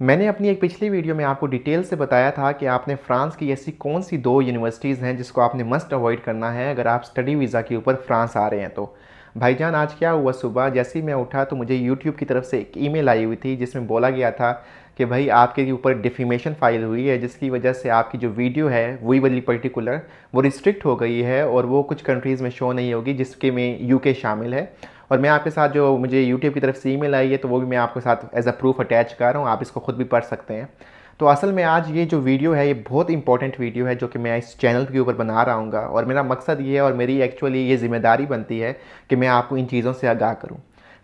मैंने अपनी एक पिछली वीडियो में आपको डिटेल से बताया था कि आपने फ़्रांस की ऐसी कौन सी 2 यूनिवर्सिटीज़ हैं जिसको आपने मस्ट अवॉइड करना है अगर आप स्टडी वीज़ा के ऊपर फ़्रांस आ रहे हैं तो। भाईजान आज क्या हुआ, सुबह जैसे ही मैं उठा तो मुझे यूट्यूब की तरफ से एक ईमेल आई हुई थी जिसमें बोला गया था कि भाई आपके ऊपर डिफेमेशन फाइल हुई है, जिसकी वजह से आपकी जो वीडियो है वही वाली पर्टिकुलर वो रिस्ट्रिक्ट हो गई है और वो कुछ कंट्रीज़ में शो नहीं होगी, जिसके में यूके शामिल है। और मैं आपके साथ जो मुझे यूट्यूब की तरफ से ईमेल आई है तो वो भी मैं आपके साथ एज अ प्रूफ अटैच कर रहा हूँ, आप इसको खुद भी पढ़ सकते हैं। तो असल में आज ये जो वीडियो है ये बहुत इंपॉर्टेंट वीडियो है जो कि मैं इस चैनल के ऊपर बना रहा हूँ, और मेरा मकसद ये है और मेरी एक्चुअली ये जिम्मेदारी बनती है कि मैं आपको इन चीज़ों से आगाह करूँ।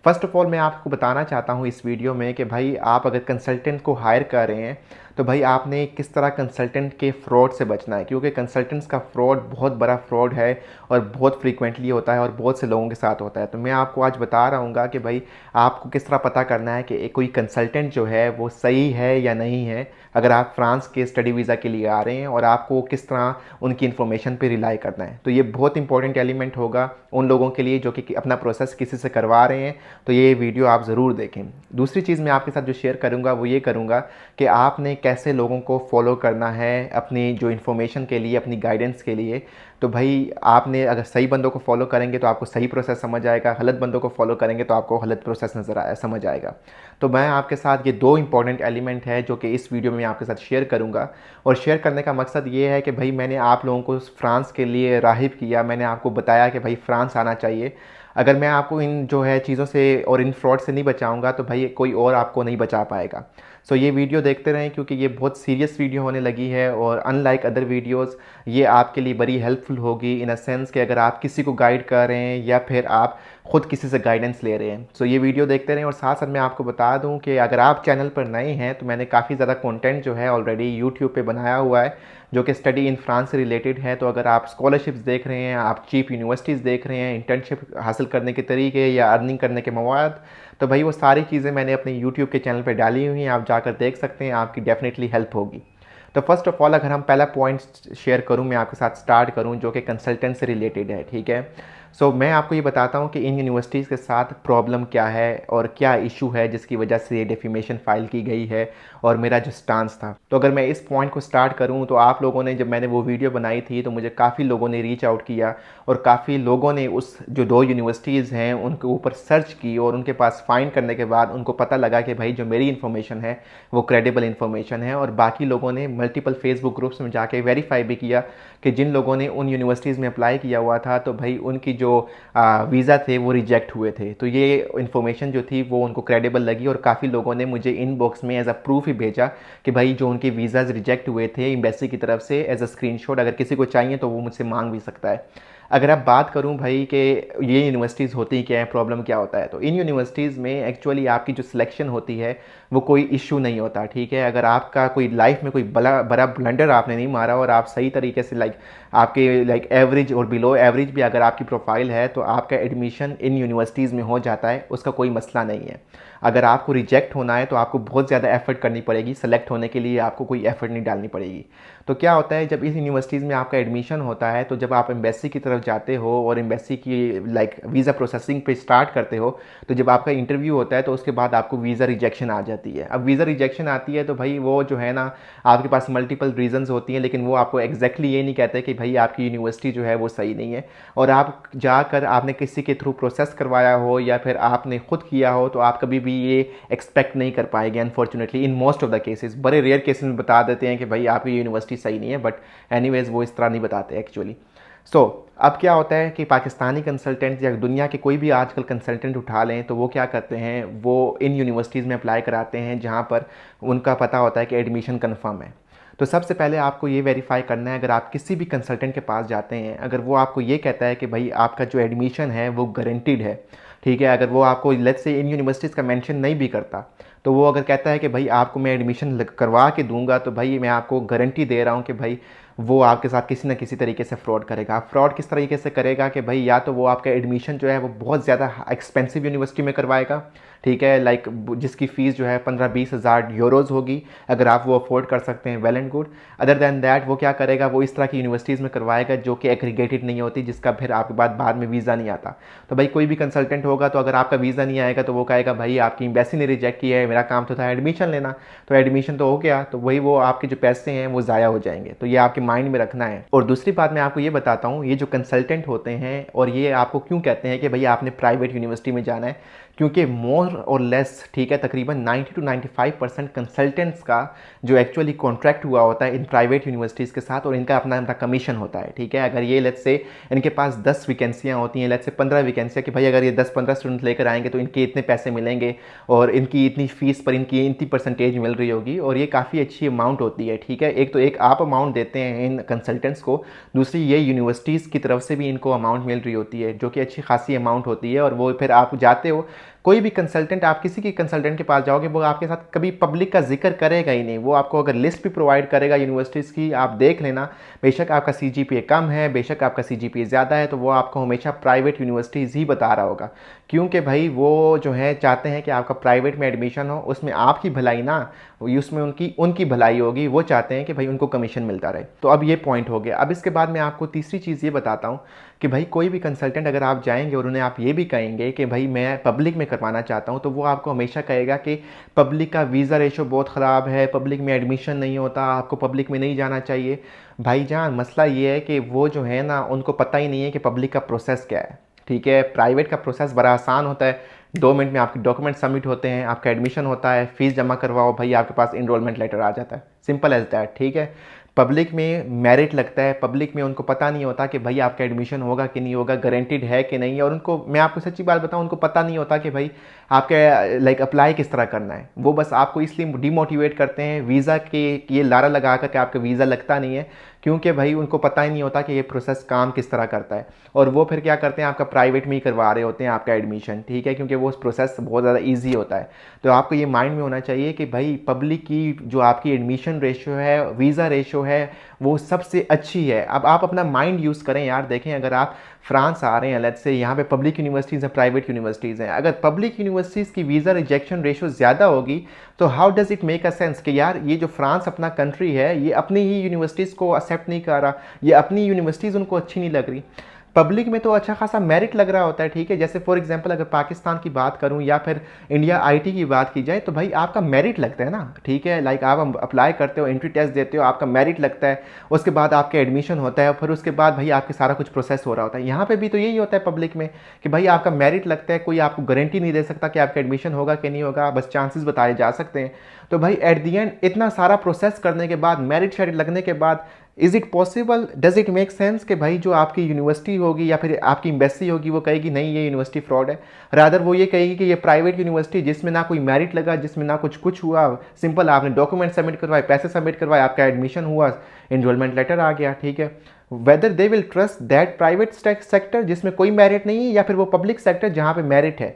फ़र्स्ट ऑफ़ ऑल मैं आपको बताना चाहता हूँ इस वीडियो में कि भाई आप अगर कंसल्टेंट को हायर कर रहे हैं तो भाई आपने किस तरह कंसल्टेंट के फ्रॉड से बचना है, क्योंकि कंसल्टेंट्स का फ्रॉड बहुत बड़ा फ्रॉड है और बहुत फ्रीक्वेंटली होता है और बहुत से लोगों के साथ होता है। तो मैं आपको आज बता रहा हूँ कि भाई आपको किस तरह पता करना है कि कोई कंसल्टेंट जो है वो सही है या नहीं है अगर आप फ्रांस के स्टडी वीज़ा के लिए आ रहे हैं, और आपको किस तरह उनकी इन्फॉर्मेशन पे रिलाई करना है। तो ये बहुत इंपॉर्टेंट एलिमेंट होगा उन लोगों के लिए जो कि अपना प्रोसेस किसी से करवा रहे हैं, तो ये वीडियो आप ज़रूर देखें। दूसरी चीज़ मैं आपके साथ जो शेयर करूँगा वो ये करूँगा कि आपने कैसे लोगों को फॉलो करना है अपनी जो इन्फॉर्मेशन के लिए, अपनी गाइडेंस के लिए। तो भाई आपने अगर सही बंदों को फॉलो करेंगे तो आपको सही प्रोसेस समझ आएगा, गलत बंदों को फॉलो करेंगे तो आपको गलत प्रोसेस समझ आएगा। तो मैं आपके साथ ये 2 इंपॉर्टेंट एलिमेंट है जो कि इस वीडियो में आपके साथ शेयर करूँगा। और शेयर करने का मकसद ये है कि भाई मैंने आप लोगों को फ्रांस के लिए राग़िब किया, मैंने आपको बताया कि भाई फ्रांस आना चाहिए। अगर मैं आपको इन जो है चीज़ों से और इन फ्रॉड से नहीं बचाऊंगा तो भाई कोई और आपको नहीं बचा पाएगा। सो ये वीडियो देखते रहें क्योंकि ये बहुत सीरियस वीडियो होने लगी है और अनलाइक अदर वीडियोस ये आपके लिए बड़ी हेल्पफुल होगी इन अ सेंस कि अगर आप किसी को गाइड कर रहे हैं या फिर आप ख़ुद किसी से गाइडेंस ले रहे हैं। सो ये वीडियो देखते रहें। और साथ साथ मैं आपको बता दूं कि अगर आप चैनल पर नए हैं तो मैंने काफ़ी ज़्यादा कंटेंट जो है ऑलरेडी यूट्यूब पे बनाया हुआ है जो कि स्टडी इन फ्रांस से रिलेटेड है। तो अगर आप स्कॉलरशिप्स देख रहे हैं, आप चीप यूनिवर्सिटीज़ देख रहे हैं, इंटर्नशिप हासिल करने के तरीके या अर्निंग करने के मवाद, तो भाई वो सारी चीज़ें मैंने अपने यूट्यूब के चैनल पर डाली हुई हैं, आप जाकर देख सकते हैं, आपकी डेफिनेटली हेल्प होगी। तो फर्स्ट ऑफ ऑल अगर हम पहला पॉइंट शेयर करूं, मैं आपके साथ स्टार्ट करूं जो कि कंसल्टेंट से रिलेटेड है, ठीक है। सो मैं आपको ये बताता हूं कि इन यूनिवर्सिटीज़ के साथ प्रॉब्लम क्या है और क्या इशू है जिसकी वजह से ये डेफेमेशन फाइल की गई है और मेरा जो स्टांस था। तो अगर मैं इस पॉइंट को स्टार्ट करूं तो आप लोगों ने, जब मैंने वो वीडियो बनाई थी तो मुझे काफ़ी लोगों ने रीच आउट किया और काफ़ी लोगों ने उस जो 2 यूनिवर्सिटीज़ हैं उनके ऊपर सर्च की और उनके पास फाइंड करने के बाद उनको पता लगा कि भाई जो मेरी इन्फॉर्मेशन है वो क्रेडिबल इन्फॉर्मेशन है। और बाकी लोगों ने मल्टीपल फेसबुक ग्रुप्स में जाके वेरीफाई भी किया कि जिन लोगों ने उन यूनिवर्सिटीज़ में अप्लाई किया हुआ था तो भाई उनकी जो वीज़ा थे वो रिजेक्ट हुए थे। तो ये इन्फॉर्मेशन जो थी वो उनको क्रेडिबल लगी और काफ़ी लोगों ने मुझे इनबॉक्स में एज अ प्रूफ ही भेजा कि भाई जो उनके वीज़ाज़ रिजेक्ट हुए थे एम्बेसी की तरफ से, एज अ स्क्रीनशॉट अगर किसी को चाहिए तो वो मुझसे मांग भी सकता है। अगर आप बात करूं भाई कि ये यूनिवर्सिटीज़ होती क्या है, प्रॉब्लम क्या होता है, तो इन यूनिवर्सिटीज़ में एक्चुअली आपकी जो सिलेक्शन होती है वो कोई इशू नहीं होता, ठीक है। अगर आपका कोई लाइफ में कोई बड़ा ब्लंडर आपने नहीं मारा और आप सही तरीके से आपके एवरेज और बिलो एवरेज भी अगर आपकी प्रोफाइल है तो आपका एडमिशन इन यूनिवर्सिटीज़ में हो जाता है, उसका कोई मसला नहीं है। अगर आपको रिजेक्ट होना है तो आपको बहुत ज़्यादा एफर्ट करनी पड़ेगी, सेलेक्ट होने के लिए आपको कोई एफर्ट नहीं डालनी पड़ेगी। तो क्या होता है जब इस यूनिवर्सिटीज़ में आपका एडमिशन होता है तो जब आप एम्बेसी की तरफ जाते हो और एम्बेसी की वीज़ा प्रोसेसिंग पे स्टार्ट करते हो तो जब आपका इंटरव्यू होता है तो उसके बाद आपको वीज़ा रिजेक्शन आ जाती है। अब वीज़ा रिजेक्शन आती है तो भाई वो जो है ना, आपके पास मल्टीपल रीजंस होती हैं, लेकिन वो आपको एग्जैक्टली ये नहीं कहते कि भाई आपकी यूनिवर्सिटी जो है वो सही नहीं है। और आप जाकर आपने किसी के थ्रू प्रोसेस करवाया हो या फिर आपने खुद किया हो तो आप कभी भी ये एक्सपेक्ट नहीं कर पाएंगे unfortunately in most of the cases. बड़े रेयर केसेस में बता देते हैं कि भाई आपकी यूनिवर्सिटी सही नहीं है, बट एनीवेज वो इस तरह नहीं बताते एक्चुअली। सो अब क्या होता है कि पाकिस्तानी कंसल्टेंट या दुनिया के कोई भी आजकल कंसल्टेंट उठा लें तो वो क्या करते हैं, वो इन यूनिवर्सिटीज़ में अप्लाई कराते हैं जहाँ पर उनका पता होता है कि एडमिशन कन्फर्म है। तो सबसे पहले आपको ये वेरीफाई करना है, अगर आप किसी भी कंसल्टेंट के पास जाते हैं, अगर वो आपको ये कहता है कि भाई आपका जो एडमिशन है वो गारंटीड है, ठीक है। अगर वो आपको लेट्स से इन यूनिवर्सिटीज़ का मेंशन नहीं भी करता तो वो अगर कहता है कि भाई आपको मैं एडमिशन करवा के दूंगा तो भाई मैं आपको गारंटी दे रहा हूँ कि भाई वो आपके साथ किसी ना किसी तरीके से फ्रॉड करेगा। फ्रॉड किस तरीके से करेगा कि भाई या तो वो आपका एडमिशन जो है वो बहुत ज़्यादा एक्सपेंसिव यूनिवर्सिटी में करवाएगा, ठीक है, जिसकी फ़ीस जो है 15-20 हज़ार यूरोज़ होगी। अगर आप वो अफोर्ड कर सकते हैं well and good. Other than that वो क्या करेगा, वो इस तरह की यूनिवर्सिटीज़ में करवाएगा जो कि एग्रीगेटेड नहीं होती, जिसका फिर आपके बाद में वीज़ा नहीं आता। तो भाई कोई भी कंसल्टेंट होगा तो अगर आपका वीज़ा नहीं आएगा तो वो कहेगा भाई आपकी एम्बेसी ने रिजेक्ट किया है, मेरा काम तो था एडमिशन लेना, तो एडमिशन तो हो गया, तो वही वो आपके जो पैसे हैं वो ज़ाया हो जाएंगे। तो ये आपके माइंड में रखना है। और दूसरी बात मैं आपको ये बताता हूँ, ये जो कंसल्टेंट होते हैं और ये आपको क्यों कहते हैं कि भैया आपने प्राइवेट यूनिवर्सिटी में जाना है, क्योंकि मोर और लेस, ठीक है, तकरीबन 90 to 95% कंसल्टेंट्स का जो एक्चुअली कॉन्ट्रैक्ट हुआ होता है इन प्राइवेट यूनिवर्सिटीज़ के साथ, और इनका अपना अपना कमीशन होता है, ठीक है। अगर ये लेट्स से इनके पास 10 वैकेंसियाँ होती हैं, लेट्स से 15 वैकेंसियाँ, कि भाई अगर ये 10-15 स्टूडेंट लेकर आएंगे तो इनके इतने पैसे मिलेंगे और इनकी इतनी फीस पर इनकी इतनी परसेंटेज मिल रही होगी, और ये काफ़ी अच्छी अमाउंट होती है, ठीक है। एक तो एक आप अमाउंट देते हैं इन कंसल्टेंट्स को, दूसरी ये यूनिवर्सिटीज़ की तरफ से भी इनको अमाउंट मिल रही होती है, जो कि अच्छी खासी अमाउंट होती है। और वो फिर आप जाते हो, कोई भी कंसल्टेंट, आप किसी की कंसल्टेंट के पास जाओगे, वो आपके साथ कभी पब्लिक का जिक्र करेगा ही नहीं। वो आपको अगर लिस्ट भी प्रोवाइड करेगा यूनिवर्सिटीज़ की, आप देख लेना, बेशक आपका सीजीपीए कम है, बेशक आपका सीजीपीए ज़्यादा है, तो वो आपको हमेशा प्राइवेट यूनिवर्सिटीज़ ही बता रहा होगा, क्योंकि भाई वो जो है चाहते हैं कि आपका प्राइवेट में एडमिशन हो, उसमें आपकी भलाई ना, उसमें उनकी उनकी भलाई होगी। वो चाहते हैं कि भाई उनको कमीशन मिलता रहे। तो अब ये पॉइंट हो गया। अब इसके बाद मैं आपको तीसरी चीज़ ये बताता हूँ कि भाई कोई भी कंसल्टेंट अगर आप जाएंगे और उन्हें आप ये भी कहेंगे कि भाई मैं पब्लिक में करवाना चाहता हूँ, तो वो आपको हमेशा कहेगा कि पब्लिक का वीज़ा रेशो बहुत ख़राब है, पब्लिक में एडमिशन नहीं होता, आपको पब्लिक में नहीं जाना चाहिए। भाईजान मसला ये है कि वो जो है ना, उनको पता ही नहीं है कि पब्लिक का प्रोसेस क्या है, ठीक है। प्राइवेट का प्रोसेस बड़ा आसान होता है, 2 मिनट में आपके डॉक्यूमेंट सबमिट होते हैं, आपका एडमिशन होता है, फीस जमा करवाओ, भाई आपके पास इनरोलमेंट लेटर आ जाता है, सिंपल एज दैट, ठीक है। पब्लिक में मेरिट लगता है, पब्लिक में उनको पता नहीं होता कि भाई आपका एडमिशन होगा कि नहीं होगा, गारंटीड है कि नहीं, और उनको, मैं आपको सच्ची बात बताऊं, उनको पता नहीं होता कि भाई आपके लाइक अप्लाई किस तरह करना है। वो बस आपको इसलिए डिमोटिवेट करते हैं वीज़ा के ये लारा लगा कर कि आपका वीज़ा लगता नहीं है, क्योंकि भाई उनको पता ही नहीं होता कि ये प्रोसेस काम किस तरह करता है। और वो फिर क्या करते हैं, आपका प्राइवेट में ही करवा रहे होते हैं आपका एडमिशन, ठीक है, क्योंकि वो प्रोसेस बहुत ज़्यादा ईजी होता है। तो आपको ये माइंड में होना चाहिए कि भाई पब्लिक की जो आपकी एडमिशन रेशो है, वीज़ा रेशो है, वो सबसे अच्छी है। अब आप अपना माइंड यूज़ करें यार, देखें अगर आप फ्रांस आ रहे हैं, लेट्स से यहाँ पे पब्लिक यूनिवर्सिटीज़ हैं, प्राइवेट यूनिवर्सिटीज़ हैं, अगर पब्लिक यूनिवर्सिटीज़ की वीज़ा रिजेक्शन रेशो ज़्यादा होगी, तो how does it make a sense कि यार ये जो फ्रांस अपना कंट्री है, ये अपनी ही यूनिवर्सिटीज़ को एक्सेप्ट नहीं कर रहा, ये अपनी यूनिवर्सिटीज़ उनको अच्छी नहीं लग रही। पब्लिक में तो अच्छा खासा मेरिट लग रहा होता है, ठीक है। जैसे फॉर एग्जांपल अगर पाकिस्तान की बात करूं या फिर इंडिया आईटी की बात की जाए, तो भाई आपका मेरिट लगता है ना, ठीक है। लाइक आप अप्लाई करते हो, एंट्री टेस्ट देते हो, आपका मेरिट लगता है, उसके बाद आपका एडमिशन होता है, फिर उसके बाद भाई आपके सारा कुछ प्रोसेस हो रहा होता है। यहाँ पर भी तो यही होता है पब्लिक में कि भाई आपका मेरिट लगता है, कोई आपको गारंटी नहीं दे सकता कि आपका एडमिशन होगा कि नहीं होगा, बस चांसेस बताए जा सकते हैं। तो भाई एट दी एंड इतना सारा प्रोसेस करने के बाद, मेरिट शेरिट लगने के बाद, is it possible, does it make sense कि भाई जो आपकी यूनिवर्सिटी होगी या फिर आपकी एम्बेसी होगी वो कहेगी नहीं ये यूनिवर्सिटी फ्रॉड है। रादर वो ये कहेगी कि ये प्राइवेट यूनिवर्सिटी जिसमें ना कोई मेरिट लगा, जिसमें ना कुछ हुआ, सिंपल आपने डॉक्यूमेंट सबमिट करवाए, पैसे सबमिट करवाए, आपका एडमिशन हुआ, इनरोलमेंट लेटर आ गया, ठीक है। Whether they will trust that private sector जिसमें कोई मेरिट नहीं है, या फिर वो पब्लिक सेक्टर जहाँ पर मेरिट है।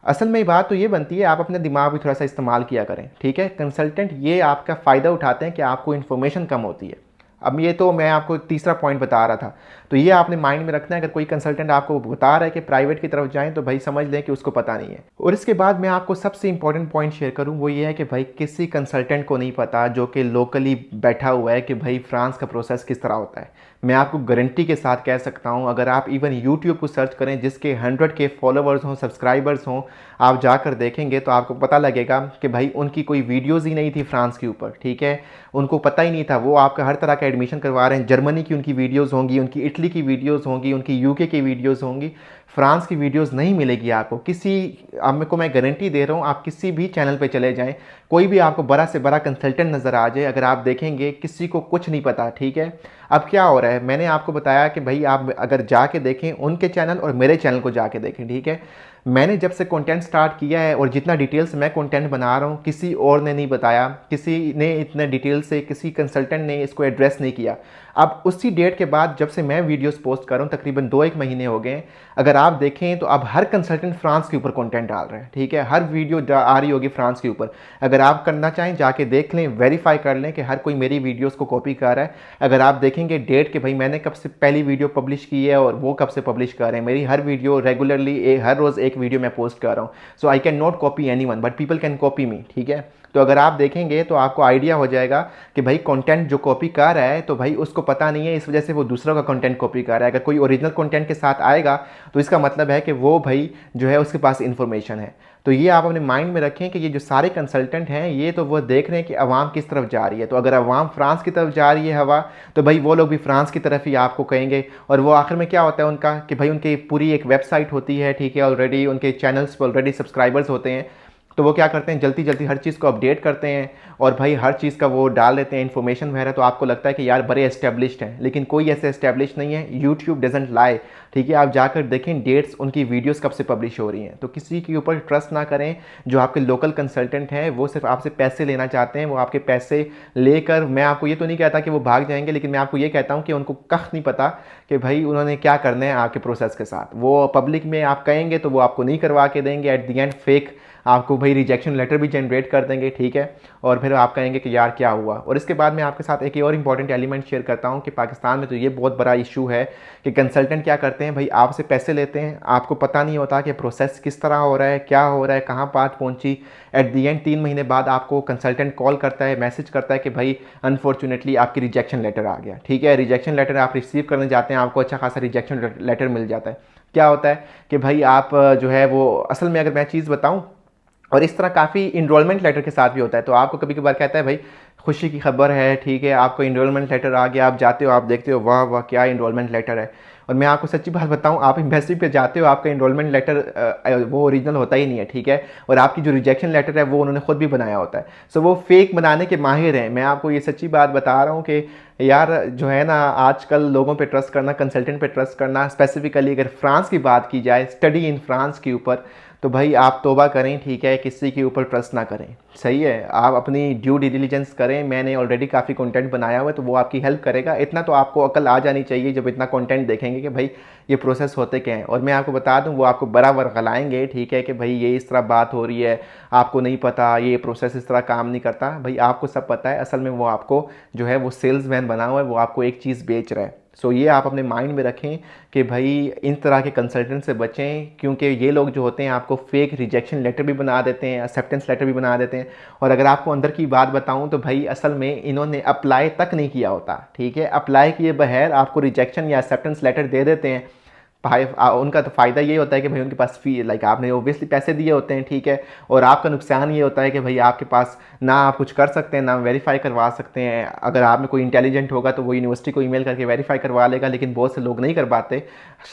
असल में बात तो ये बनती है, आप अपने दिमाग भी थोड़ा सा इस्तेमाल किया करें, ठीक है। कंसल्टेंट ये आपका फ़ायदा उठाते हैं कि आपको इन्फॉर्मेशन कम होती है। अब ये तो मैं आपको तीसरा पॉइंट बता रहा था, तो ये आपने माइंड में रखना है। अगर कोई कंसल्टेंट आपको बता रहा है कि प्राइवेट की तरफ जाएं, तो भाई समझ लें कि उसको पता नहीं है। और इसके बाद मैं आपको सबसे इंपॉर्टेंट पॉइंट शेयर करूं, वो ये है कि भाई किसी कंसल्टेंट को नहीं पता जो कि लोकली बैठा हुआ है कि भाई फ्रांस का प्रोसेस किस तरह होता है। मैं आपको गारंटी के साथ कह सकता हूं, अगर आप इवन यूट्यूब को सर्च करें जिसके 100K फॉलोवर्स हों, सब्सक्राइबर्स हों, आप जाकर देखेंगे तो आपको पता लगेगा कि भाई उनकी कोई वीडियोज़ ही नहीं थी फ्रांस के ऊपर, ठीक है। उनको पता ही नहीं था, वो आपका हर तरह का एडमिशन करवा रहे हैं। जर्मनी की उनकी वीडियोज़ होंगी, उनकी इटली की वीडियोज़ होंगी, उनकी यूके की वीडियोज़ होंगी, फ्रांस की वीडियोज़ नहीं मिलेगी आपको किसी। आपको मैं गारंटी दे रहा हूँ, आप किसी भी चैनल पे चले जाएं, कोई भी आपको बड़ा से बड़ा कंसल्टेंट नज़र आ जाए, अगर आप देखेंगे किसी को कुछ नहीं पता, ठीक है। अब क्या हो रहा है, मैंने आपको बताया कि भाई आप अगर जाके देखें उनके चैनल और मेरे चैनल को जाके देखें, ठीक है। मैंने जब से कंटेंट स्टार्ट किया है और जितना डिटेल से मैं कंटेंट बना रहा हूँ, किसी और ने नहीं बताया, किसी ने इतने डिटेल से, किसी कंसल्टेंट ने इसको एड्रेस नहीं किया। अब उसी डेट के बाद जब से मैं वीडियोस पोस्ट कर रहा हूँ, तकरीबन 2-1 महीने हो गए, अगर आप देखें तो अब हर कंसल्टेंट फ्रांस के ऊपर कंटेंट डाल रहे हैं, ठीक है। हर वीडियो आ रही होगी फ्रांस के ऊपर। अगर आप करना चाहें जाके देख लें, वेरीफाई कर लें कि हर कोई मेरी वीडियोज़ को कॉपी कर रहा है। अगर आप देखेंगे डेट कि भाई मैंने कब से पहली वीडियो पब्लिश की है और वो कब से पब्लिश कर रहे हैं, मेरी हर वीडियो रेगुलरली हर रोज़ एक वीडियो मैं पोस्ट कर रहा हूँ। So I can not copy anyone but people can copy me, ठीक है। तो अगर आप देखेंगे तो आपको आइडिया हो जाएगा कि भाई कंटेंट जो कॉपी कर रहा है तो भाई उसको पता नहीं है, इस वजह से वो दूसरों का कंटेंट कॉपी कर रहा है। अगर कोई ओरिजिनल कंटेंट के साथ आएगा तो इसका मतलब है कि वो भाई जो है उसके पास इन्फॉर्मेशन है। तो ये आप अपने माइंड में रखें कि ये जो सारे कंसल्टेंट हैं ये तो वो देख रहे हैं कि अवाम किस तरफ जा रही है। तो अगर अवाम फ्रांस की तरफ जा रही है हवा, तो भाई वो लोग भी फ्रांस की तरफ ही आपको कहेंगे। और वो आखिर में क्या होता है उनका कि भाई उनकी पूरी एक वेबसाइट होती है, ठीक है, ऑलरेडी उनके चैनल्स पर ऑलरेडी सब्सक्राइबर्स होते हैं। तो वो क्या करते हैं, जल्दी जल्दी हर चीज़ को अपडेट करते हैं और भाई हर चीज़ का वो डाल देते हैं इन्फॉर्मेशन वगैरह। तो आपको लगता है कि यार बड़े एस्टेब्लिश्ड हैं, लेकिन कोई ऐसे एस्टेब्लिश नहीं है। यूट्यूब डजंट लाई, ठीक है। आप जाकर देखें डेट्स, उनकी वीडियोस कब से पब्लिश हो रही हैं। तो किसी के ऊपर ट्रस्ट ना करें। जो आपके लोकल कंसल्टेंट हैं वो सिर्फ आपसे पैसे लेना चाहते हैं। वो आपके पैसे लेकर, मैं आपको ये तो नहीं कहता कि वो भाग जाएंगे, लेकिन मैं आपको ये कहता हूँ कि उनको कख नहीं पता कि भाई उन्होंने क्या करना है आपके प्रोसेस के साथ। वो पब्लिक में आप कहेंगे तो वो आपको नहीं करवा के देंगे। एट द एंड फेक आपको भाई रिजेक्शन लेटर भी जनरेट कर देंगे, ठीक है। और फिर आप कहेंगे कि यार क्या हुआ। और इसके बाद मैं आपके साथ एक और इंपॉर्टेंट एलिमेंट शेयर करता हूँ कि पाकिस्तान में तो ये बहुत बड़ा इशू है कि कंसल्टेंट क्या करते हैं, भाई आपसे पैसे लेते हैं, आपको पता नहीं होता कि प्रोसेस किस तरह हो रहा है, क्या हो रहा है, कहाँ बात पहुँची। एट दी एंड 3 महीने बाद आपको कंसल्टेंट कॉल करता है, मैसेज करता है कि भाई अनफॉर्चुनेटली आपकी रिजेक्शन लेटर आ गया, ठीक है। रिजेक्शन लेटर आप रिसीव करने जाते हैं, आपको अच्छा खासा रिजेक्शन लेटर मिल जाता है। क्या होता है कि भाई आप जो है वो असल में, अगर मैं चीज़ बताऊँ, और इस तरह काफ़ी इनरोलमेंट लेटर के साथ भी होता है। तो आपको कभी कभार कहता है भाई खुशी की खबर है, ठीक है, आपको इनरोलमेंट लेटर आ गया। आप जाते हो, आप देखते हो वाह वाह क्या इनरोलमेंट लेटर है। और मैं आपको सच्ची बात बताऊं, आप एम्बेसी पे जाते हो, आपका इनरोलमेंट लेटर वो ओरिजिनल होता ही नहीं है, ठीक है। और आपकी जो रिजेक्शन लेटर है वो उन्होंने खुद भी बनाया होता है। सो वो फेक बनाने के माहिर हैं। मैं आपको ये सच्ची बात बता रहा हूँ कि यार जो है ना, आजकल लोगों पे ट्रस्ट करना, कंसल्टेंट पे ट्रस्ट करना, स्पेसिफिकली अगर फ्रांस की बात की जाए, स्टडी इन फ्रांस के ऊपर, तो भाई आप तौबा करें, ठीक है, किसी के ऊपर ट्रस्ट ना करें। सही है, आप अपनी ड्यू डिलिजेंस करें। मैंने ऑलरेडी काफ़ी कंटेंट बनाया हुआ है, तो वो आपकी हेल्प करेगा। इतना तो आपको अकल आ जानी चाहिए जब इतना कंटेंट देखेंगे कि भाई ये प्रोसेस होते क्या हैं। और मैं आपको बता दूं, वो आपको बराबर गलाएंगे, ठीक है, कि भाई ये इस तरह बात हो रही है, आपको नहीं पता, ये प्रोसेस इस तरह काम नहीं करता। भाई आपको सब पता है, असल में वो आपको जो है वो सेल्समैन बना हुआ है, वो आपको एक चीज़ बेच रहा है। सो ये आप अपने माइंड में रखें कि भाई इन तरह के कंसल्टेंट से बचें, क्योंकि ये लोग जो होते हैं आपको फेक रिजेक्शन लेटर भी बना देते हैं, एक्सेप्टेंस लेटर भी बना देते हैं। और अगर आपको अंदर की बात बताऊं तो भाई असल में इन्होंने अप्लाई तक नहीं किया होता, ठीक है। अप्लाई किए बगैर आपको रिजेक्शन या एक्सेप्टेंस लेटर दे देते हैं। भाई उनका तो फ़ायदा ये होता है कि भाई उनके पास फी, लाइक आपने ओबियसली पैसे दिए होते हैं, ठीक है। और आपका नुकसान ये होता है कि भाई आपके पास ना आप कुछ कर सकते हैं, ना वेरीफाई करवा सकते हैं। अगर आप में कोई इंटेलिजेंट होगा तो वो यूनिवर्सिटी को ईमेल करके वेरीफाई करवा लेगा, लेकिन बहुत से लोग नहीं कर पाते।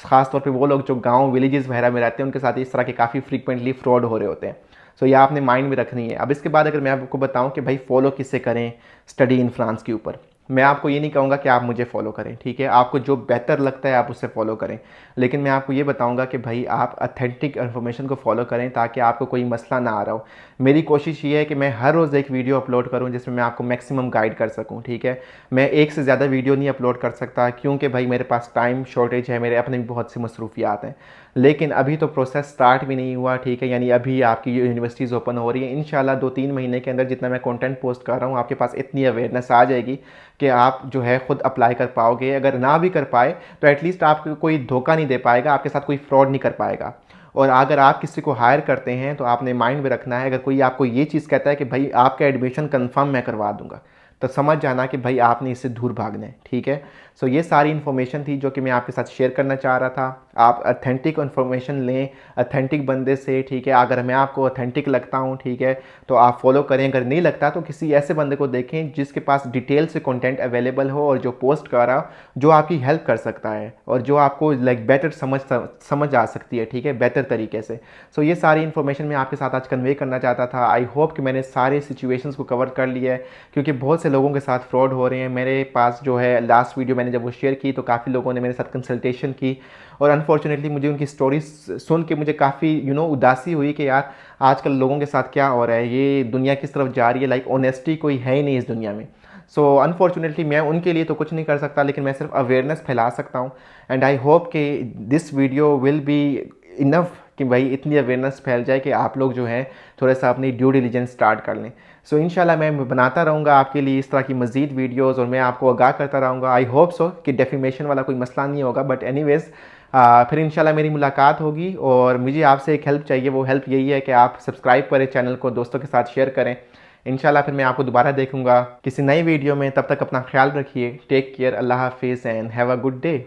ख़ासतौर पर वो लोग जो गाँव विलेजेस वगैरह में रहते हैं, उनके साथ इस तरह के काफ़ी फ्रीक्वेंटली फ्रॉड हो रहे होते हैं। सो ये आपने माइंड में रखनी है। अब इसके बाद अगर मैं आपको बताऊं कि भाई फॉलो किससे करें स्टडी इन फ्रांस के ऊपर, मैं आपको ये नहीं कहूँगा कि आप मुझे फॉलो करें, ठीक है। आपको जो बेहतर लगता है आप उससे फॉलो करें, लेकिन मैं आपको ये बताऊँगा कि भाई आप अथेंटिक इन्फॉर्मेशन को फॉलो करें ताकि आपको कोई मसला ना आ रहा हो। मेरी कोशिश ये है कि मैं हर रोज़ एक वीडियो अपलोड करूँ जिसमें मैं आपको मैक्सिमम गाइड कर सकूँ, ठीक है। मैं एक से ज़्यादा वीडियो नहीं अपलोड कर सकता क्योंकि भाई मेरे पास टाइम शॉर्टेज है, मेरे अपने भी बहुत सी मसरूफियात हैं। लेकिन अभी तो प्रोसेस स्टार्ट भी नहीं हुआ, ठीक है। यानी अभी आपकी यूनिवर्सिटीज़ ओपन हो रही है, इंशाल्लाह 2-3 महीने के अंदर जितना मैं कंटेंट पोस्ट कर रहा हूँ आपके पास इतनी अवेयरनेस आ जाएगी कि आप जो है ख़ुद अप्लाई कर पाओगे। अगर ना भी कर पाए तो एटलीस्ट आपको कोई धोखा नहीं दे पाएगा, आपके साथ कोई फ्रॉड नहीं कर पाएगा। और अगर आप किसी को हायर करते हैं तो आपने माइंड में रखना है, अगर कोई आपको ये चीज़ कहता है कि भाई आपका एडमिशन कंफर्म मैं करवा दूंगा, तो समझ जाना कि भाई आपने इससे दूर भागना है, ठीक है। सो ये सारी इन्फॉर्मेशन थी जो कि मैं आपके साथ शेयर करना चाह रहा था। आप अथेंटिक इन्फॉर्मेशन लें अथेंटिक बंदे से, ठीक है। अगर मैं आपको अथेंटिक लगता हूँ, ठीक है, तो आप फॉलो करें। अगर नहीं लगता तो किसी ऐसे बंदे को देखें जिसके पास डिटेल से कंटेंट अवेलेबल हो और जो पोस्ट कर रहा हो, जो आपकी हेल्प कर सकता है और जो आपको लाइक बेटर समझ आ सकती है, ठीक है, बेहतर तरीके से। सो ये सारी इन्फॉर्मेशन मैं आपके साथ आज कन्वे करना चाहता था। आई होप कि मैंने सारे सिचुएशंस को कवर कर लिया है, क्योंकि बहुत से लोगों के साथ फ्रॉड हो रहे हैं। मेरे पास जो है लास्ट वीडियो मैंने जब वो शेयर की तो काफ़ी लोगों ने मेरे साथ कंसल्टेशन की और अनफॉर्चुनेटली मुझे उनकी स्टोरीज सुन के मुझे काफ़ी उदासी हुई कि यार आजकल लोगों के साथ क्या हो रहा है, ये दुनिया किस तरफ जा रही है। लाइक ऑनेस्टी कोई है ही नहीं इस दुनिया में। सो अनफॉर्चुनेटली मैं उनके लिए तो कुछ नहीं कर सकता, लेकिन मैं सिर्फ अवेयरनेस फैला सकता हूँ। एंड आई होप कि this video will be enough कि भाई इतनी अवेयरनेस फैल जाए कि आप लोग जो हैं थोड़ा सा अपनी ड्यू डिलिजेंस स्टार्ट कर लें। सो इंशाल्लाह मैं बनाता रहूँगा आपके लिए इस तरह की मज़ीद वीडियोस और मैं आपको आगाह करता रहूँगा। आई होप सो कि डेफिमेशन वाला कोई मसला नहीं होगा, बट एनीवेज़ फिर इंशाल्लाह मेरी मुलाकात होगी। और मुझे आपसे एक हेल्प चाहिए, वो हेल्प यही है कि आप सब्सक्राइब करें चैनल को, दोस्तों के साथ शेयर करें। इंशाल्लाह फिर मैं आपको दोबारा देखूँगा किसी नई वीडियो में। तब तक अपना ख्याल रखिए। टेक केयर, अल्लाह हाफिज़ and have a good day.